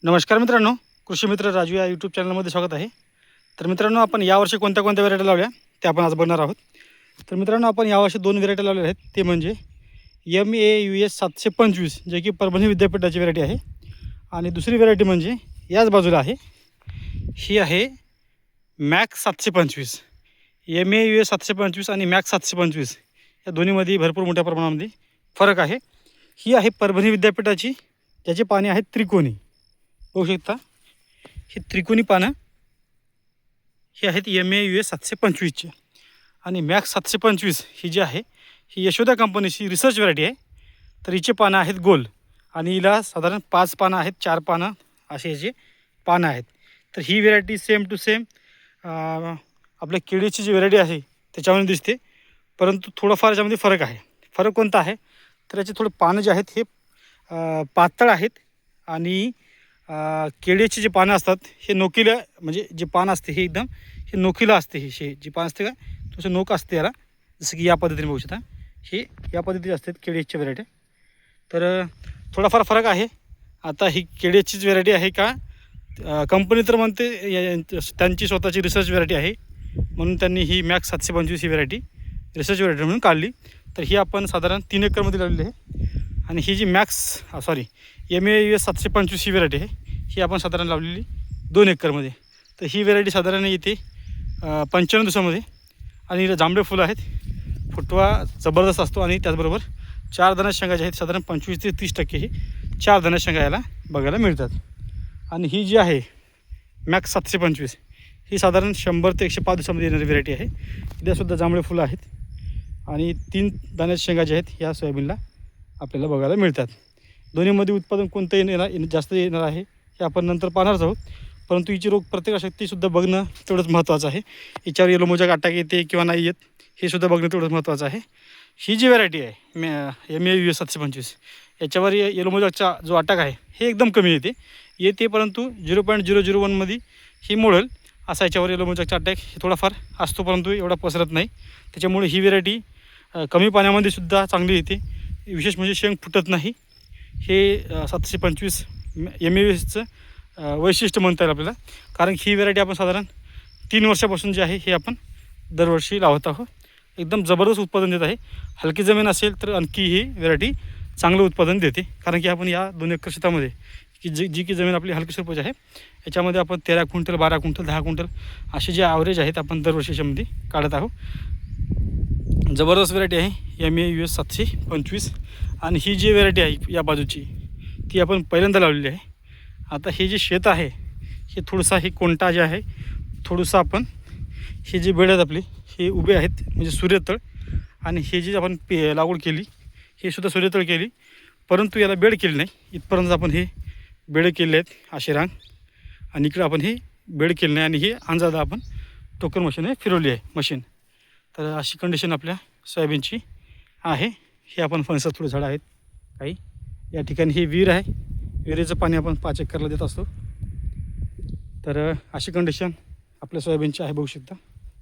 नमस्कार मित्रांनो, कृषी मित्र राजू या यूट्यूब चॅनलमध्ये स्वागत आहे. तर मित्रांनो, आपण यावर्षी कोणत्या कोणत्या व्हरायटी लावल्या ते आपण आज बघणार आहोत. तर मित्रांनो, आपण यावर्षी 2 व्हरायटी लावलेल्या आहेत. ते म्हणजे MAUS 725 जे की परभणी विद्यापीठाची व्हरायटी आहे, आणि दुसरी व्हरायटी म्हणजे याच बाजूला आहे, ही आहे मॅक्स 725. MAUS 725 आणि मॅक्स 725 या दोन्हीमध्ये भरपूर मोठ्या प्रमाणामध्ये फरक आहे. ही आहे परभणी विद्यापीठाची, ज्याची पाने आहेत त्रिकोणी. बघू शकता, ही त्रिकोणी पानं ही आहेत MAUS 725ची. आणि मॅक्स 725 ही जी आहे, ही यशोदा कंपनीची रिसर्च व्हरायटी आहे. तर हिचे पानं आहेत गोल, आणि हिला साधारण 5 पानं आहेत, 4 पानं असे ह्याचे पानं आहेत. तर ही व्हरायटी सेम टू सेम आपल्या केळीची जी व्हरायटी आहे त्याच्यामध्ये दिसते, परंतु थोडंफार याच्यामध्ये फरक आहे. फरक कोणता आहे तर याचे थोडे पानं जे आहेत हे पातळ आहेत, आणि केळीची जी पानं असतात हे नोकीला, म्हणजे जे पान असते हे एकदम हे नोकीला असते. हे जी पान असते का तसं नोक असते याला, जसं की या पद्धतीने बघू शकता, हे या पद्धतीने असतात केळीची व्हरायटी. तर थोडाफार फरक आहे. आता ही केळीचीच व्हरायटी आहे का, कंपनी तर म्हणते त्यांची स्वतःची रिसर्च व्हरायटी आहे, म्हणून त्यांनी ही मॅक्स 725 ही व्हरायटी रिसर्च व्हरायटी म्हणून काढली. तर ही आपण साधारण 3 एकरमध्ये लावलेली आहे. आणि ही जी MAUS 725 ही व्हरायटी आहे, ही आपण साधारण लावलेली 2 एकरमध्ये. तर ही व्हरायटी साधारण येते 95 दिवसामध्ये, आणि हिला जांभळे फुलं आहेत, फुटवा जबरदस्त असतो, आणि त्याचबरोबर 4 दाणा शेंगा ज्या आहेत साधारण 25 ते 30% ही 4 दाणा शेंगा याला बघायला मिळतात. आणि ही जी आहे मॅक्स 725 ही साधारण 100 ते 105 दिवसामध्ये येणारी व्हरायटी आहे. हिलासुद्धा जांभळे फुलं आहेत, आणि 3 दाण्याच्या शेंगा ज्या आहेत ह्या सोयाबीनला आपल्याला बघायला मिळतात. दोन्हीमध्ये उत्पादन कोणतं जास्त येणार आहे हे आपण नंतर पाहणारच आहोत. परंतु हिची रोग प्रतिकारशक्तीसुद्धा बघणं तेवढंच महत्त्वाचं आहे. हिच्यावर येलो मोजाक अटॅक येते किंवा नाही येत हे सुद्धा बघणं तेवढंच महत्त्वाचं आहे. ही जी व्हरायटी आहे MAUS 725, याच्यावर येलो मोजाकचा जो अटॅक आहे हे एकदम कमी येते, परंतु 0.001मध्ये ही मोडल असा याच्यावर येलो मोजाकचा अटॅक हे थोडाफार असतो, परंतु एवढा पसरत नाही. त्याच्यामुळे ही व्हरायटी कमी पाण्यामध्ये सुद्धा चांगली येते. विशेष म्हणजे शेंग फुटत नाही. हे 725 MAUSचं वैशिष्ट्य म्हणता येईल आपल्याला, कारण ही व्हरायटी आपण साधारण 3 वर्षापासून जे आहे हे आपण दरवर्षी लावत आहोत. एकदम जबरदस्त उत्पादन देत आहे. हलकी जमीन असेल तर आणखी ही व्हरायटी चांगलं उत्पादन देते, कारण की आपण या 2 एकर शेतामध्ये जी की जमीन आपली हलकी स्वरूपाची आहे याच्यामध्ये आपण 13 क्विंटल, 12 क्विंटल, 10 क्विंटल असे जे ॲव्हरेज आहेत आपण दरवर्षी याच्यामध्ये काढत आहोत. जबरदस्त व्हरायटी आहे MAUS 725. आणि ही जी व्हरायटी आहे या बाजूची ती आपण पहिल्यांदा लावलेली आहे. आता हे जे शेत आहे हे थोडंसं हे कोंटा जे आहे थोडंसं आपण हे जे बेड आहेत आपले हे उभे आहेत, म्हणजे सूर्यतळ, आणि हे जे आपण लागवड केली हे सुद्धा सूर्यतळ केली, परंतु याला बेड केली नाही. इथपर्यंत आपण हे बेड केले आहेत असे रांग, आणि इकडे आपण हे बेड केले नाही, आणि हे अंदाजा आपण टोकन मशीन फिरवली आहे मशीन. तर अशी कंडिशन आपल्या सोयाबीनची आहे. हे आपण फणसात थोडे झाडं आहेत काही. या ठिकाणी ही विहीर आहे, विहिरीचं पाणी आपण 5 एकरला देत असतो. तर अशी कंडिशन आपल्या सोयाबीनची आहे. बघू शकता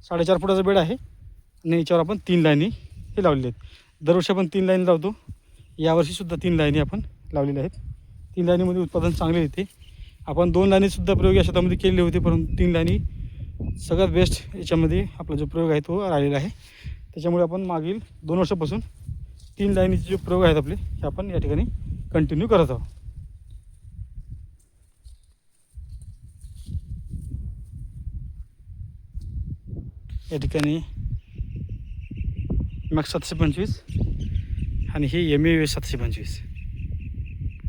4.5 फुटाचा बेड आहे, आणि याच्यावर आपण 3 लाईनी हे लावलेले आहेत. दरवर्षी आपण 3 लाईन लावतो, यावर्षीसुद्धा 3 लाईनी आपण लावलेल्या आहेत. 3 लाईनीमध्ये उत्पादन चांगले येते. आपण 2 लाईनीसुद्धा प्रयोग या शेतामध्ये केलेले होते, परंतु 3 लाईनी सगळ्यात बेस्ट याच्यामध्ये आपला जो प्रयोग आहे तो राहिलेला आहे. त्याच्यामुळे आपण मागील 2 वर्षापासून 3 लाईनीचे जे प्रयोग आहेत आपले हे आपण या ठिकाणी कंटिन्यू करत आहोत. या ठिकाणी मॅक्स 725 आणि हे MAUS 725.